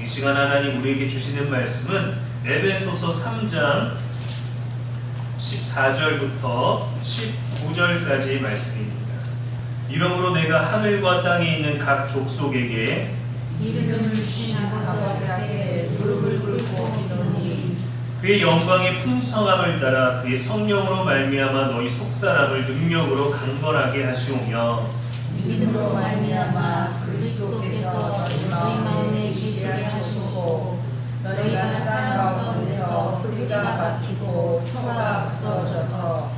이 시간 하나님 우리에게 주시는 말씀은 에베소서 3장 14절부터 19절까지의 말씀입니다. 이러므로 내가 하늘과 땅에 있는 각 족속에게 이름을 주신 아버지 앞에 무릎을 꿇고 기도니 그의 영광의 풍성함을 따라 그의 성령으로 말미암아 너희 속사람을 능력으로 강건하게 하시오며 믿음으로 말미암아 그리스도께서 너희 마음에 계시게 하시고 너희가 사랑 가운데서 뿌리가 박히고 터가 굳어져서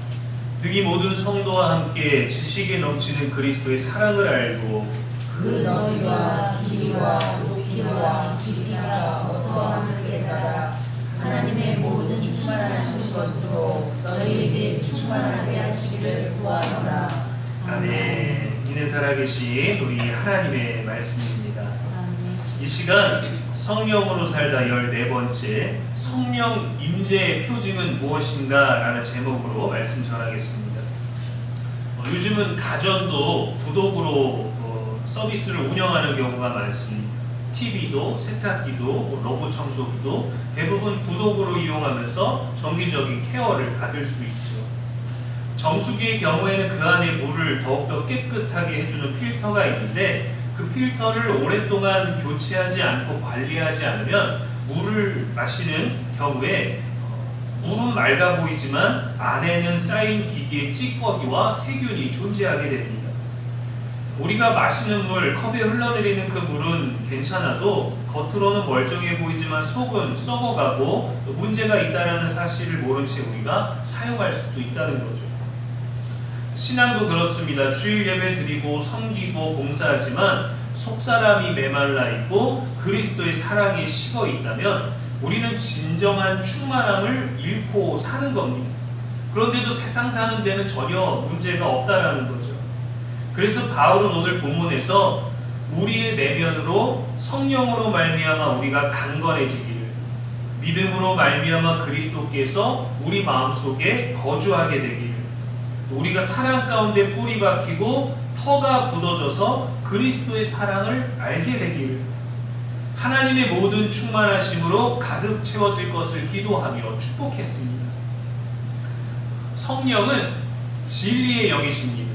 등이 모든 성도와 함께 지식에 넘치는 그리스도의 사랑을 알고 그 너희와 길이와 높이와 깊이가 어떠함을 깨달아 하나님의 모든 충만하신 것으로 너희에게 충만하게 하시기를 구하노라. 아멘. 이는 살아계신 우리 하나님의 말씀입니다. 이 시간 성령으로 살다 14번째 성령 임재의 표징은 무엇인가 라는 제목으로 말씀 전하겠습니다. 요즘은 가전도 구독으로 서비스를 운영하는 경우가 많습니다. TV도 세탁기도 로봇 청소기도 대부분 구독으로 이용하면서 정기적인 케어를 받을 수 있죠. 정수기의 경우에는 그 안에 물을 더욱더 깨끗하게 해주는 필터가 있는데 그 필터를 오랫동안 교체하지 않고 관리하지 않으면 물을 마시는 경우에 물은 맑아 보이지만 안에는 쌓인 기기의 찌꺼기와 세균이 존재하게 됩니다. 우리가 마시는 물, 컵에 흘러내리는 그 물은 괜찮아도 겉으로는 멀쩡해 보이지만 속은 썩어가고 문제가 있다는 사실을 모른 채 우리가 사용할 수도 있다는 거죠. 신앙도 그렇습니다. 주일 예배 드리고 섬기고 봉사하지만 속사람이 메말라 있고 그리스도의 사랑이 식어 있다면 우리는 진정한 충만함을 잃고 사는 겁니다. 그런데도 세상 사는 데는 전혀 문제가 없다라는 거죠. 그래서 바울은 오늘 본문에서 우리의 내면으로 성령으로 말미암아 우리가 강건해지기를, 믿음으로 말미암아 그리스도께서 우리 마음속에 거주하게 되기를, 우리가 사랑 가운데 뿌리 박히고 터가 굳어져서 그리스도의 사랑을 알게 되기를, 하나님의 모든 충만하심으로 가득 채워질 것을 기도하며 축복했습니다. 성령은 진리의 영이십니다.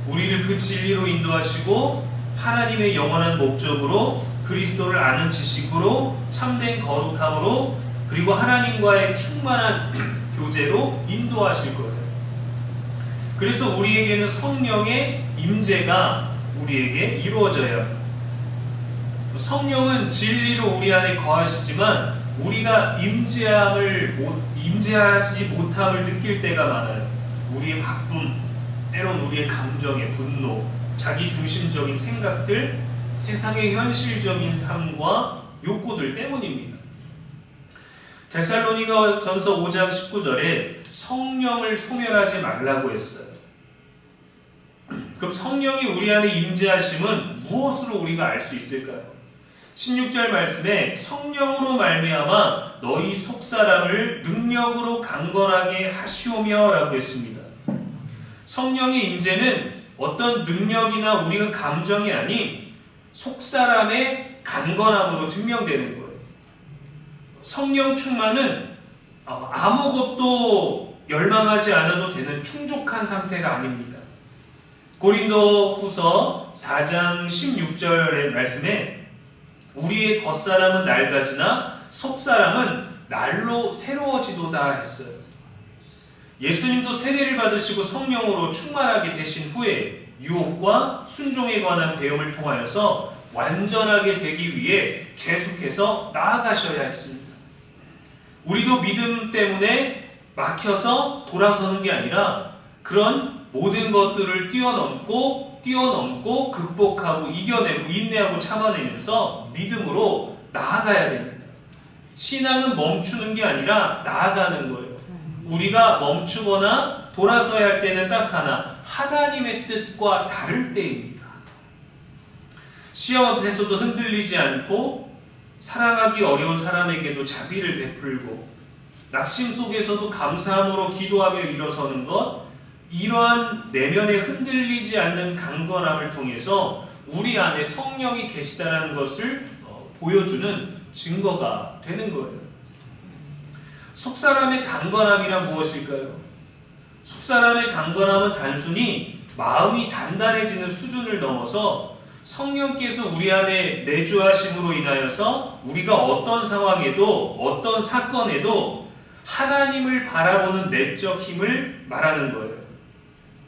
우리를 그 진리로 인도하시고 하나님의 영원한 목적으로 그리스도를 아는 지식으로 참된 거룩함으로 그리고 하나님과의 충만한 교제로 인도하실 거예요. 그래서 우리에게는 성령의 임재가 우리에게 이루어져야 합니다. 성령은 진리로 우리 안에 거하시지만 우리가 임재하지 못함을 느낄 때가 많아요. 우리의 바쁨, 때론 우리의 감정의 분노, 자기중심적인 생각들, 세상의 현실적인 삶과 욕구들 때문입니다. 데살로니가 전서 5장 19절에 성령을 소멸하지 말라고 했어요. 그럼 성령이 우리 안에 임재하심은 무엇으로 우리가 알 수 있을까요? 16절 말씀에 성령으로 말미암아 너희 속사람을 능력으로 강건하게 하시오며 라고 했습니다. 성령의 임재는 어떤 능력이나 우리가 감정이 아닌 속사람의 강건함으로 증명되는 거예요. 성령 충만은 아무것도 열망하지 않아도 되는 충족한 상태가 아닙니다. 고린도 후서 4장 16절의 말씀에 우리의 겉사람은 낡아지나 속사람은 날로 새로워지도다 했어요. 예수님도 세례를 받으시고 성령으로 충만하게 되신 후에 유혹과 순종에 관한 배움을 통하여서 완전하게 되기 위해 계속해서 나아가셔야 했습니다. 우리도 믿음 때문에 막혀서 돌아서는 게 아니라 그런 모든 것들을 뛰어넘고 극복하고 이겨내고 인내하고 참아내면서 믿음으로 나아가야 됩니다. 신앙은 멈추는 게 아니라 나아가는 거예요. 우리가 멈추거나 돌아서야 할 때는 딱 하나, 하나님의 뜻과 다를 때입니다. 시험 앞에서도 흔들리지 않고 사랑하기 어려운 사람에게도 자비를 베풀고 낙심 속에서도 감사함으로 기도하며 일어서는 것, 이러한 내면에 흔들리지 않는 강건함을 통해서 우리 안에 성령이 계시다는 것을 보여주는 증거가 되는 거예요. 속사람의 강건함이란 무엇일까요? 속사람의 강건함은 단순히 마음이 단단해지는 수준을 넘어서 성령께서 우리 안에 내주하심으로 인하여서 우리가 어떤 상황에도 어떤 사건에도 하나님을 바라보는 내적 힘을 말하는 거예요.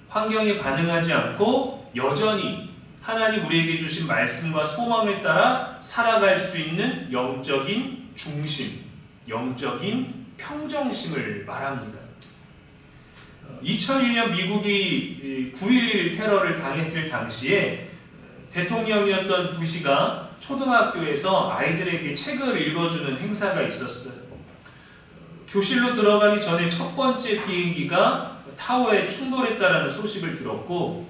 환경에 반응하지 않고 여전히 하나님 우리에게 주신 말씀과 소망을 따라 살아갈 수 있는 영적인 중심, 영적인 평정심을 말합니다. 2001년 미국이 9.11 테러를 당했을 당시에 대통령이었던 부시가 초등학교에서 아이들에게 책을 읽어주는 행사가 있었어요. 교실로 들어가기 전에 첫 번째 비행기가 타워에 충돌했다라는 소식을 들었고,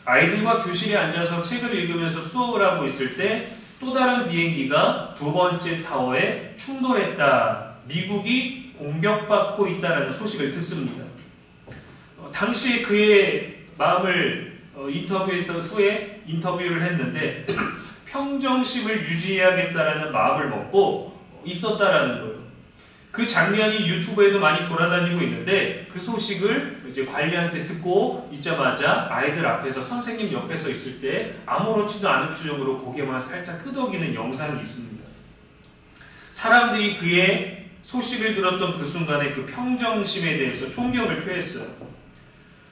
아이들과 교실에 앉아서 책을 읽으면서 수업을 하고 있을 때 또 다른 비행기가 두 번째 타워에 충돌했다, 미국이 공격받고 있다라는 소식을 듣습니다. 당시에 그의 마음을 인터뷰했던 후에 인터뷰를 했는데 평정심을 유지해야겠다라는 마음을 먹고 있었다라는 거예요. 그 장면이 유튜브에도 많이 돌아다니고 있는데 그 소식을 이제 관리한테 듣고 있자마자 아이들 앞에서 선생님 옆에 서 있을 때 아무렇지도 않은 표정으로 고개만 살짝 끄덕이는 영상이 있습니다. 사람들이 그의 소식을 들었던 그 순간에 그 평정심에 대해서 존경을 표했어요.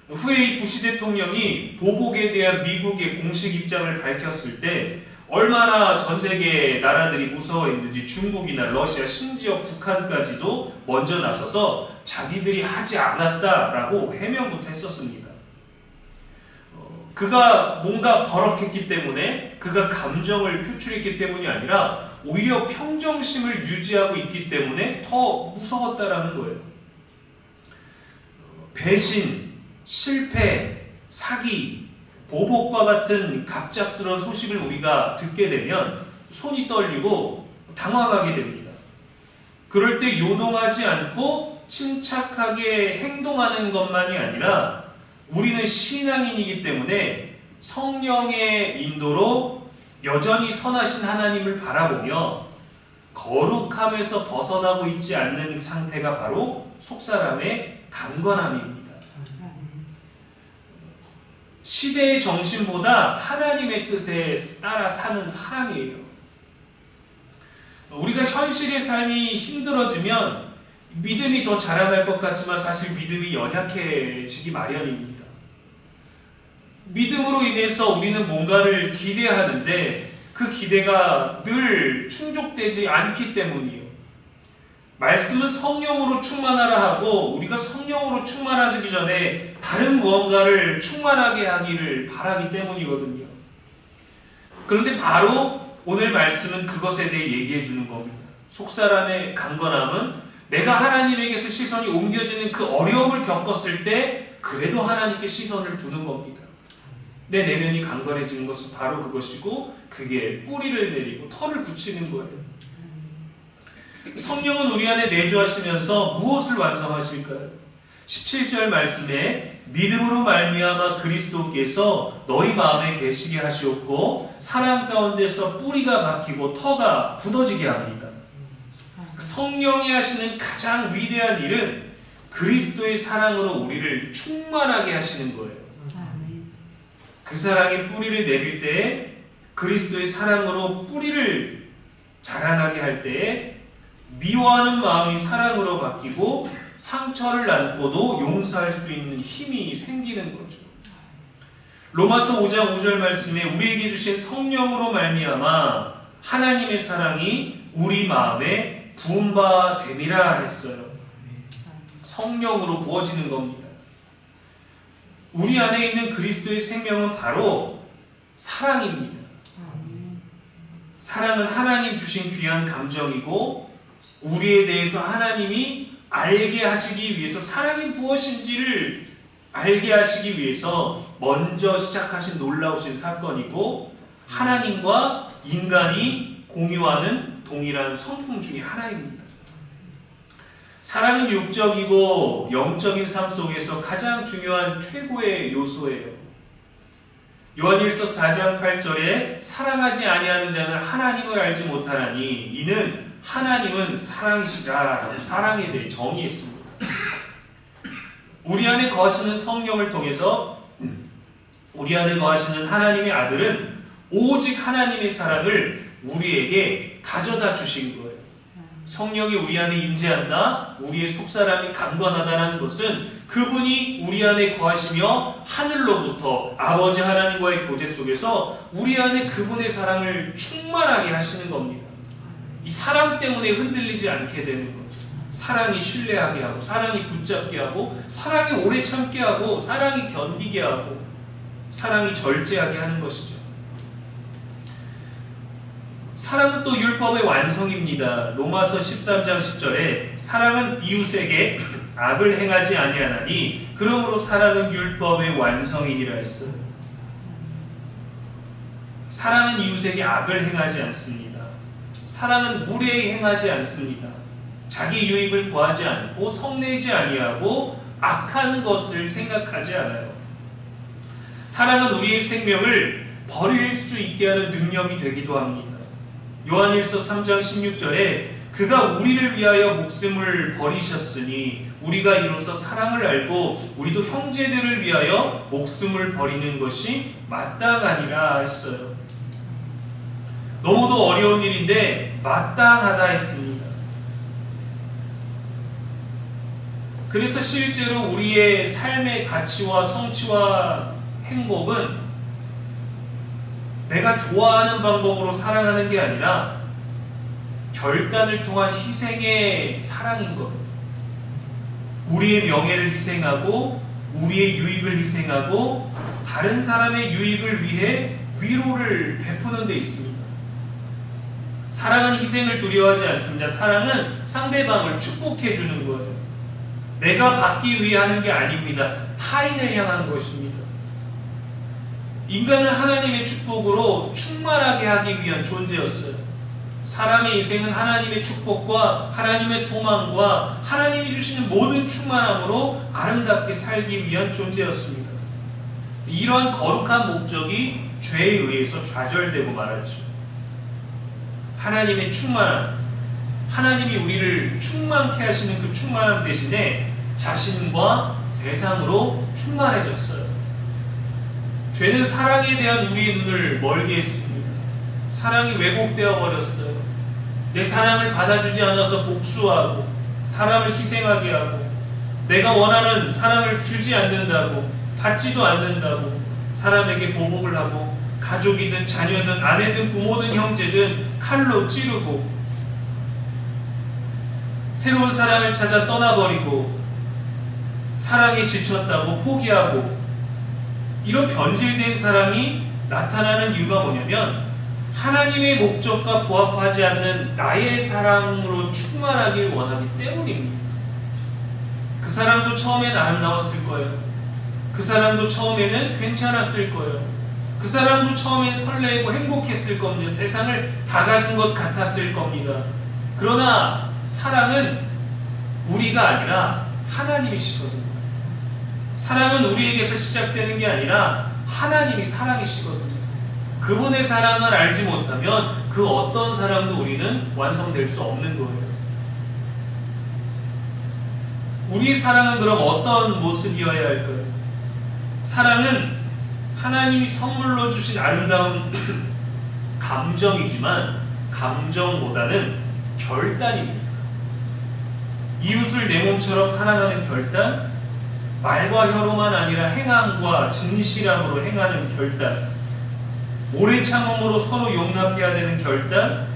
후에 이 부시 대통령이 보복에 대한 미국의 공식 입장을 밝혔을 때 얼마나 전 세계 나라들이 무서워했는지 중국이나 러시아, 심지어 북한까지도 먼저 나서서 자기들이 하지 않았다라고 해명부터 했었습니다. 그가 뭔가 버럭했기 때문에, 그가 감정을 표출했기 때문이 아니라 오히려 평정심을 유지하고 있기 때문에 더 무서웠다라는 거예요. 배신, 실패, 사기, 보복과 같은 갑작스러운 소식을 우리가 듣게 되면 손이 떨리고 당황하게 됩니다. 그럴 때 요동하지 않고 침착하게 행동하는 것만이 아니라 우리는 신앙인이기 때문에 성령의 인도로 여전히 선하신 하나님을 바라보며 거룩함에서 벗어나고 있지 않는 상태가 바로 속사람의 강건함입니다. 시대의 정신보다 하나님의 뜻에 따라 사는 사람이에요. 우리가 현실의 삶이 힘들어지면 믿음이 더 자라날 것 같지만 사실 믿음이 연약해지기 마련입니다. 믿음으로 인해서 우리는 뭔가를 기대하는데 그 기대가 늘 충족되지 않기 때문이에요. 말씀은 성령으로 충만하라 하고 우리가 성령으로 충만하기 전에 다른 무언가를 충만하게 하기를 바라기 때문이거든요. 그런데 바로 오늘 말씀은 그것에 대해 얘기해 주는 겁니다. 속사람의 강건함은 내가 하나님에게서 시선이 옮겨지는 그 어려움을 겪었을 때 그래도 하나님께 시선을 두는 겁니다. 내 내면이 강건해지는 것은 바로 그것이고 그게 뿌리를 내리고 털을 붙이는 거예요. 성령은 우리 안에 내주하시면서 무엇을 완성하실까요? 17절 말씀에 믿음으로 말미암아 그리스도께서 너희 마음에 계시게 하시옵고 사랑 가운데서 뿌리가 박히고 터가 굳어지게 합니다. 성령이 하시는 가장 위대한 일은 그리스도의 사랑으로 우리를 충만하게 하시는 거예요. 그 사랑의 뿌리를 내릴 때에 그리스도의 사랑으로 뿌리를 자라나게 할 때에 미워하는 마음이 사랑으로 바뀌고 상처를 안고도 용서할 수 있는 힘이 생기는 거죠. 로마서 5장 5절 말씀에 우리에게 주신 성령으로 말미암아 하나님의 사랑이 우리 마음에 부은 바 됨이라 했어요. 성령으로 부어지는 겁니다. 우리 안에 있는 그리스도의 생명은 바로 사랑입니다. 사랑은 하나님 주신 귀한 감정이고 우리에 대해서 하나님이 알게 하시기 위해서 사랑이 무엇인지를 알게 하시기 위해서 먼저 시작하신 놀라우신 사건이고 하나님과 인간이 공유하는 동일한 성품 중에 하나입니다. 사랑은 육적이고 영적인 삶 속에서 가장 중요한 최고의 요소예요. 요한일서 4장 8절에 사랑하지 아니하는 자는 하나님을 알지 못하나니 이는 하나님은 사랑이시라라고 사랑에 대해 정의했습니다. 우리 안에 거하시는 성령을 통해서 우리 안에 거하시는 하나님의 아들은 오직 하나님의 사랑을 우리에게 가져다 주신 거예요. 성령이 우리 안에 임재한다, 우리의 속사람이 강건하다는 것은 그분이 우리 안에 거하시며 하늘로부터 아버지 하나님과의 교제 속에서 우리 안에 그분의 사랑을 충만하게 하시는 겁니다. 이 사랑 때문에 흔들리지 않게 되는 거죠. 사랑이 신뢰하게 하고, 사랑이 붙잡게 하고, 사랑이 오래 참게 하고, 사랑이 견디게 하고, 사랑이 절제하게 하는 것이죠. 사랑은 또 율법의 완성입니다. 로마서 13장 10절에 사랑은 이웃에게 악을 행하지 아니하나니 그러므로 사랑은 율법의 완성이니라 했어요. 사랑은 이웃에게 악을 행하지 않습니다. 사랑은 무례히 행하지 않습니다. 자기 유익을 구하지 않고 성내지 아니하고 악한 것을 생각하지 않아요. 사랑은 우리의 생명을 버릴 수 있게 하는 능력이 되기도 합니다. 요한일서 3장 16절에 그가 우리를 위하여 목숨을 버리셨으니 우리가 이로써 사랑을 알고 우리도 형제들을 위하여 목숨을 버리는 것이 마땅하니라 했어요. 너무도 어려운 일인데 마땅하다 했습니다. 그래서 실제로 우리의 삶의 가치와 성취와 행복은 내가 좋아하는 방법으로 사랑하는 게 아니라 결단을 통한 희생의 사랑인 겁니다. 우리의 명예를 희생하고 우리의 유익을 희생하고 다른 사람의 유익을 위해 위로를 베푸는 데 있습니다. 사랑은 희생을 두려워하지 않습니다. 사랑은 상대방을 축복해 주는 거예요. 내가 받기 위해 하는 게 아닙니다. 타인을 향한 것입니다. 인간은 하나님의 축복으로 충만하게 하기 위한 존재였어요. 사람의 인생은 하나님의 축복과 하나님의 소망과 하나님이 주시는 모든 충만함으로 아름답게 살기 위한 존재였습니다. 이러한 거룩한 목적이 죄에 의해서 좌절되고 말았죠. 하나님의 충만함, 하나님이 우리를 충만케 하시는 그 충만함 대신에 자신과 세상으로 충만해졌어요. 죄는 사랑에 대한 우리의 눈을 멀게 했습니다. 사랑이 왜곡되어 버렸어요. 내 사랑을 받아주지 않아서 복수하고 사람을 희생하게 하고 내가 원하는 사랑을 주지 않는다고 받지도 않는다고 사람에게 보복을 하고 가족이든 자녀든 아내든 부모든 형제든 칼로 찌르고 새로운 사랑을 찾아 떠나버리고 사랑에 지쳤다고 포기하고 이런 변질된 사랑이 나타나는 이유가 뭐냐면 하나님의 목적과 부합하지 않는 나의 사랑으로 충만하길 원하기 때문입니다. 그 사람도 처음엔 아름다웠을 거예요. 그 사람도 처음에는 괜찮았을 거예요. 그 사람도 처음엔 설레고 행복했을 겁니다. 세상을 다 가진 것 같았을 겁니다. 그러나 사랑은 우리가 아니라 하나님이시거든요. 사랑은 우리에게서 시작되는 게 아니라 하나님이 사랑이시거든요. 그분의 사랑을 알지 못하면 그 어떤 사랑도 우리는 완성될 수 없는 거예요. 우리의 사랑은 그럼 어떤 모습이어야 할까요? 사랑은 하나님이 선물로 주신 아름다운 감정이지만 감정보다는 결단입니다. 이웃을 내 몸처럼 사랑하는 결단, 말과 혀로만 아니라 행함과 진실함으로 행하는 결단, 오래 참음으로 서로 용납해야 되는 결단,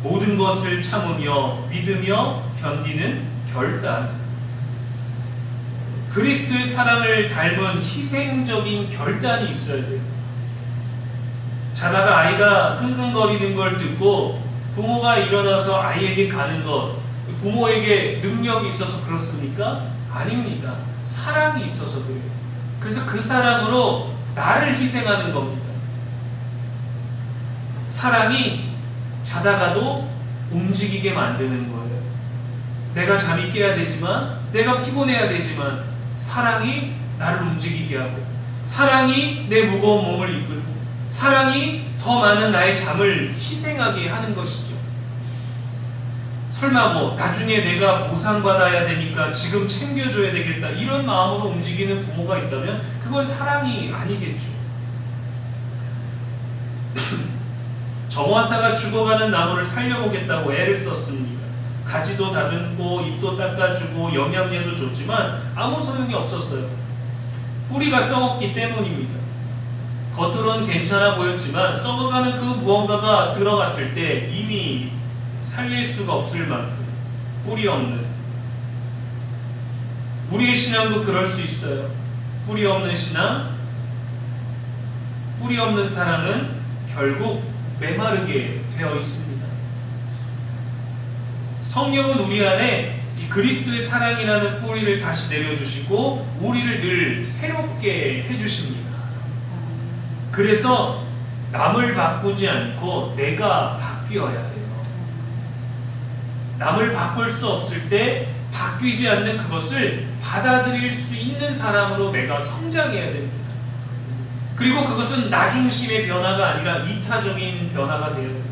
모든 것을 참으며 믿으며 견디는 결단. 그리스도의 사랑을 닮은 희생적인 결단이 있어야 돼요. 자다가 아이가 끙끙거리는 걸 듣고 부모가 일어나서 아이에게 가는 것, 부모에게 능력이 있어서 그렇습니까? 아닙니다. 사랑이 있어서 그래요. 그래서 그 사랑으로 나를 희생하는 겁니다. 사랑이 자다가도 움직이게 만드는 거예요. 내가 잠이 깨야 되지만, 내가 피곤해야 되지만 사랑이 나를 움직이게 하고 사랑이 내 무거운 몸을 이끌고 사랑이 더 많은 나의 잠을 희생하게 하는 것이죠. 설마 뭐 나중에 내가 보상받아야 되니까 지금 챙겨줘야 되겠다 이런 마음으로 움직이는 부모가 있다면 그건 사랑이 아니겠죠. 정원사가 죽어가는 나무를 살려보겠다고 애를 썼습니다. 가지도 다듬고 잎도 닦아주고 영양제도 줬지만 아무 소용이 없었어요. 뿌리가 썩었기 때문입니다. 겉으로는 괜찮아 보였지만 썩어가는 그 무언가가 들어갔을 때 이미 살릴 수가 없을 만큼 뿌리 없는, 우리의 신앙도 그럴 수 있어요. 뿌리 없는 신앙, 뿌리 없는 사랑은 결국 메마르게 되어 있습니다. 성령은 우리 안에 이 그리스도의 사랑이라는 뿌리를 다시 내려주시고 우리를 늘 새롭게 해주십니다. 그래서 남을 바꾸지 않고 내가 바뀌어야 돼요. 남을 바꿀 수 없을 때 바뀌지 않는 그것을 받아들일 수 있는 사람으로 내가 성장해야 됩니다. 그리고 그것은 나 중심의 변화가 아니라 이타적인 변화가 되어야 돼요.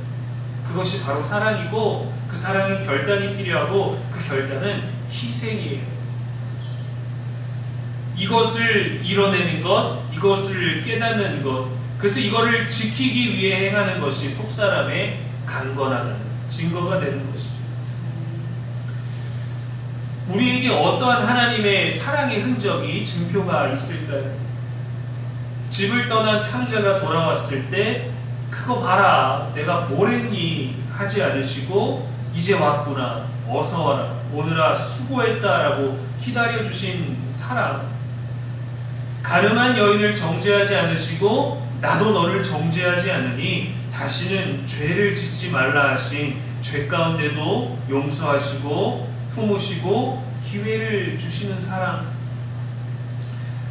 그것이 바로 사랑이고 그 사랑은 결단이 필요하고 그 결단은 희생이에요. 이것을 이뤄내는 것, 이것을 깨닫는 것, 그래서 이거를 지키기 위해 행하는 것이 속사람의 강건하다는 증거가 되는 것이죠. 우리에게 어떠한 하나님의 사랑의 흔적이 증표가 있을까요? 집을 떠난 탐자가 돌아왔을 때 그거 봐라 내가 뭘 했니 하지 않으시고 이제 왔구나 어서 와라 오늘아 수고했다라고 기다려주신 사랑, 가늠한 여인을 정죄하지 않으시고 나도 너를 정죄하지 않으니 다시는 죄를 짓지 말라 하신 죄 가운데도 용서하시고 품으시고 기회를 주시는 사랑,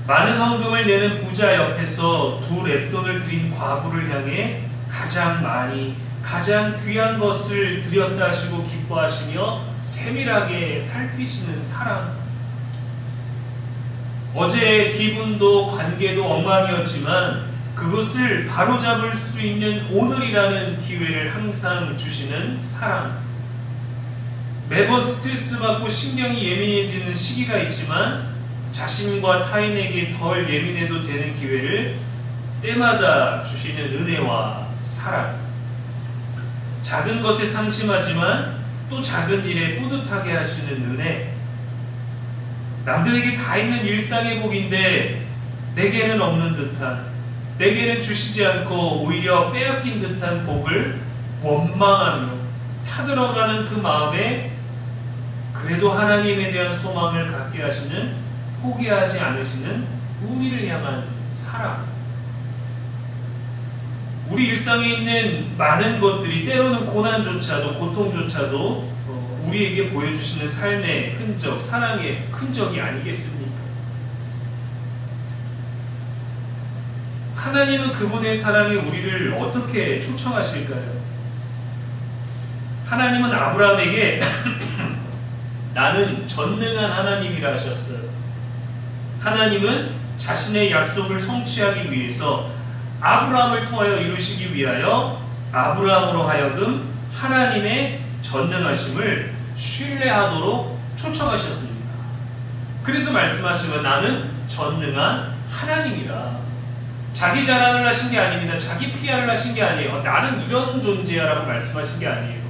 많은 헌금을 내는 부자 옆에서 2렙돈을 드린 과부를 향해 가장 많이 가장 귀한 것을 드렸다 하시고 기뻐하시며 세밀하게 살피시는 사랑, 어제의 기분도 관계도 엉망이었지만 그것을 바로잡을 수 있는 오늘이라는 기회를 항상 주시는 사랑, 매번 스트레스 받고 신경이 예민해지는 시기가 있지만 자신과 타인에게 덜 예민해도 되는 기회를 때마다 주시는 은혜와 사랑, 작은 것에 상심하지만 또 작은 일에 뿌듯하게 하시는 은혜, 남들에게 다 있는 일상의 복인데 내게는 없는 듯한, 내게는 주시지 않고 오히려 빼앗긴 듯한 복을 원망하며 타들어가는 그 마음에 그래도 하나님에 대한 소망을 갖게 하시는, 포기하지 않으시는 우리를 향한 사랑, 우리 일상에 있는 많은 것들이 때로는 고난조차도 고통조차도 우리에게 보여주시는 삶의 흔적, 사랑의 흔적이 아니겠습니까? 하나님은 그분의 사랑이 우리를 어떻게 초청하실까요? 하나님은 아브라함에게 나는 전능한 하나님이라 하셨어요. 하나님은 자신의 약속을 성취하기 위해서 아브라함을 통하여 이루시기 위하여 아브라함으로 하여금 하나님의 전능하심을 신뢰하도록 초청하셨습니다. 그래서 말씀하시면 나는 전능한 하나님이라. 자기 자랑을 하신 게 아닙니다. 자기 PR을 하신 게 아니에요. 나는 이런 존재야 라고 말씀하신 게 아니에요.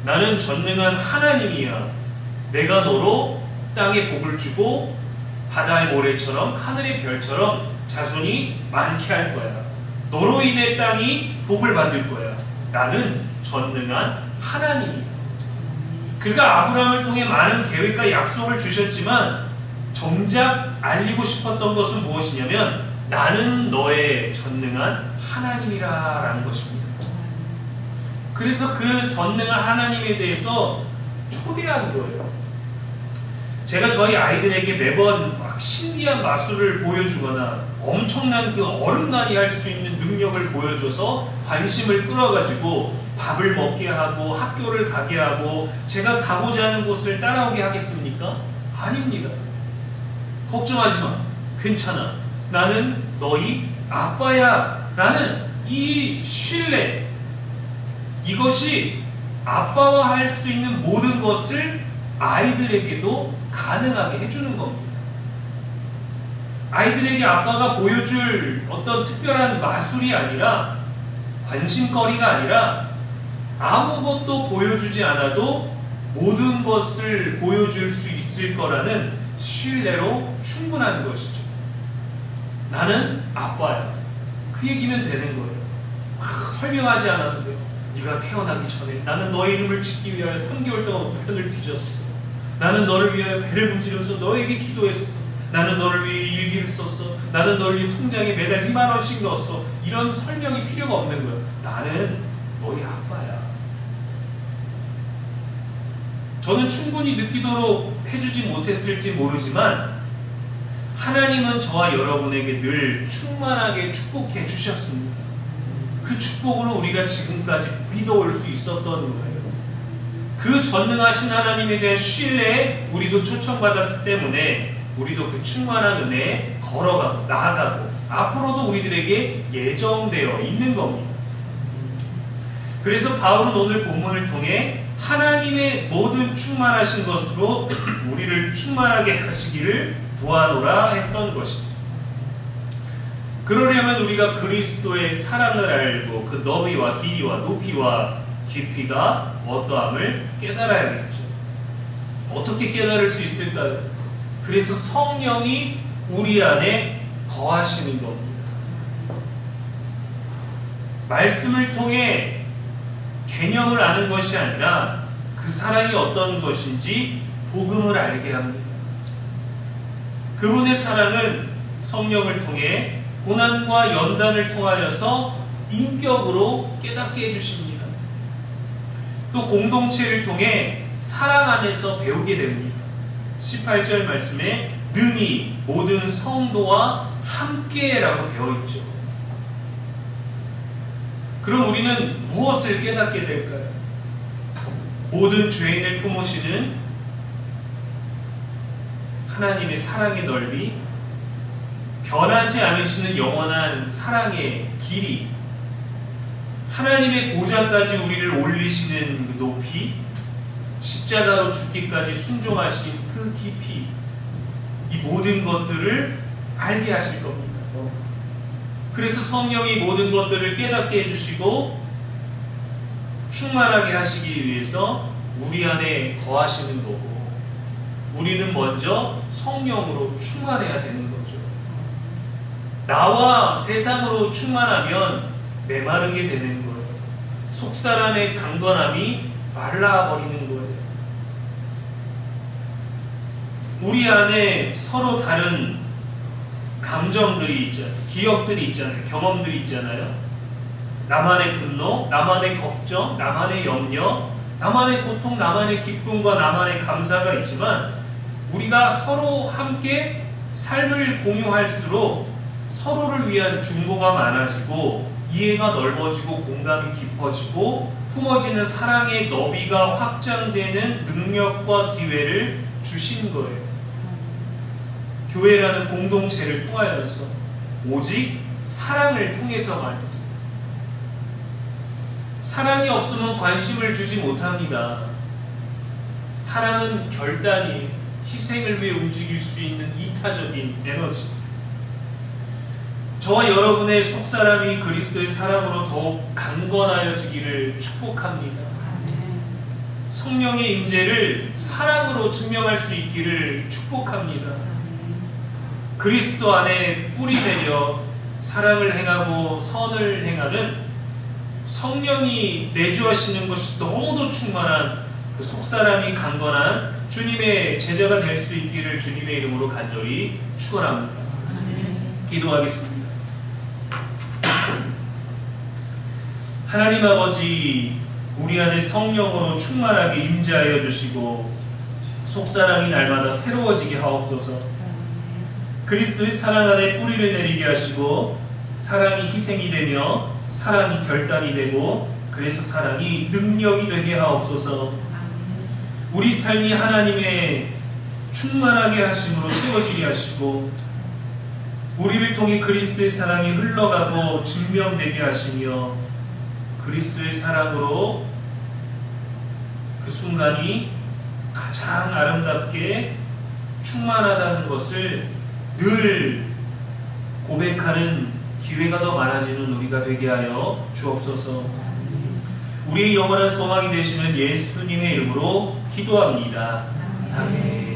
나는 전능한 하나님이야. 내가 너로 땅에 복을 주고 바다의 모래처럼 하늘의 별처럼 자손이 많게 할 거야. 너로 인해 땅이 복을 받을 거야. 나는 전능한 하나님이야. 그가 아브라함을 통해 많은 계획과 약속을 주셨지만 정작 알리고 싶었던 것은 무엇이냐면 나는 너의 전능한 하나님이라 라는 것입니다. 그래서 그 전능한 하나님에 대해서 초대한 거예요. 제가 저희 아이들에게 매번 막 신기한 마술을 보여주거나 엄청난 그 어른만이 할 수 있는 능력을 보여줘서 관심을 끌어가지고 밥을 먹게 하고 학교를 가게 하고 제가 가고자 하는 곳을 따라오게 하겠습니까? 아닙니다. 걱정하지 마. 괜찮아. 나는 너희 아빠야 라는 이 신뢰, 이것이 아빠와 할 수 있는 모든 것을 아이들에게도 가능하게 해주는 겁니다. 아이들에게 아빠가 보여줄 어떤 특별한 마술이 아니라, 관심거리가 아니라, 아무것도 보여주지 않아도 모든 것을 보여줄 수 있을 거라는 신뢰로 충분한 것이죠. 나는 아빠야. 그 얘기면 되는 거예요. 설명하지 않아도 돼요. 네가 태어나기 전에 나는 너의 이름을 짓기 위하여 3개월 동안 우편을 뒤졌어. 나는 너를 위하여 배를 문지르면서 너에게 기도했어. 나는 너를 위해 일기를 썼어. 나는 너를 위해 통장에 매달 2만 원씩 넣었어. 이런 설명이 필요가 없는 거예요. 나는 너의 아빠야. 저는 충분히 느끼도록 해주지 못했을지 모르지만 하나님은 저와 여러분에게 늘 충만하게 축복해 주셨습니다. 그 축복으로 우리가 지금까지 믿어올 수 있었던 거예요. 그 전능하신 하나님에 대한 신뢰에 우리도 초청받았기 때문에 우리도 그 충만한 은혜에 걸어가고 나아가고 앞으로도 우리들에게 예정되어 있는 겁니다. 그래서 바울은 오늘 본문을 통해 하나님의 모든 충만하신 것으로 우리를 충만하게 하시기를 구하노라 했던 것입니다. 그러려면 우리가 그리스도의 사랑을 알고 그 너비와 길이와 높이와 깊이가 어떠함을 깨달아야겠죠. 어떻게 깨달을 수 있을까요? 그래서 성령이 우리 안에 거하시는 겁니다. 말씀을 통해 개념을 아는 것이 아니라 그 사랑이 어떤 것인지 복음을 알게 합니다. 그분의 사랑은 성령을 통해 고난과 연단을 통하여서 인격으로 깨닫게 해주십니다. 또 공동체를 통해 사랑 안에서 배우게 됩니다. 18절 말씀에 능히 모든 성도와 함께라고 되어 있죠. 그럼 우리는 무엇을 깨닫게 될까요? 모든 죄인을 품으시는 하나님의 사랑의 넓이, 변하지 않으시는 영원한 사랑의 길이, 하나님의 보좌까지 우리를 올리시는 그 높이, 십자가로 죽기까지 순종하신 그 깊이, 이 모든 것들을 알게 하실 겁니다. 그래서 성령이 모든 것들을 깨닫게 해주시고 충만하게 하시기 위해서 우리 안에 거하시는 거고, 우리는 먼저 성령으로 충만해야 되는 거죠. 나와 세상으로 충만하면 메마르게 되는 거예요. 속사람의 강건함이 말라버리는 거예요. 우리 안에 서로 다른 감정들이 있잖아요. 기억들이 있잖아요. 경험들이 있잖아요. 나만의 분노, 나만의 걱정, 나만의 염려, 나만의 고통, 나만의 기쁨과 나만의 감사가 있지만 우리가 서로 함께 삶을 공유할수록 서로를 위한 중보가 많아지고 이해가 넓어지고 공감이 깊어지고 품어지는 사랑의 너비가 확장되는 능력과 기회를 주신 거예요. 교회라는 공동체를 통하여서 오직 사랑을 통해서 말이죠. 사랑이 없으면 관심을 주지 못합니다. 사랑은 결단이 희생을 위해 움직일 수 있는 이타적인 에너지. 저와 여러분의 속사람이 그리스도의 사랑으로 더욱 강건하여지기를 축복합니다. 성령의 임재를 사랑으로 증명할 수 있기를 축복합니다. 그리스도 안에 뿌리 내려 사랑을 행하고 선을 행하는 성령이 내주하시는 것이 너무도 충만한 그 속사람이 강건한 주님의 제자가 될 수 있기를 주님의 이름으로 간절히 축원합니다. 기도하겠습니다. 하나님 아버지, 우리 안에 성령으로 충만하게 임재하여 주시고 속사람이 날마다 새로워지게 하옵소서. 그리스도의 사랑 안에 뿌리를 내리게 하시고 사랑이 희생이 되며 사랑이 결단이 되고 그래서 사랑이 능력이 되게 하옵소서. 우리 삶이 하나님의 충만하게 하심으로 채워지게 하시고 우리를 통해 그리스도의 사랑이 흘러가고 증명되게 하시며 그리스도의 사랑으로 그 순간이 가장 아름답게 충만하다는 것을 늘 고백하는 기회가 더 많아지는 우리가 되게 하여 주옵소서. 우리의 영원한 소망이 되시는 예수님의 이름으로 기도합니다. 아멘.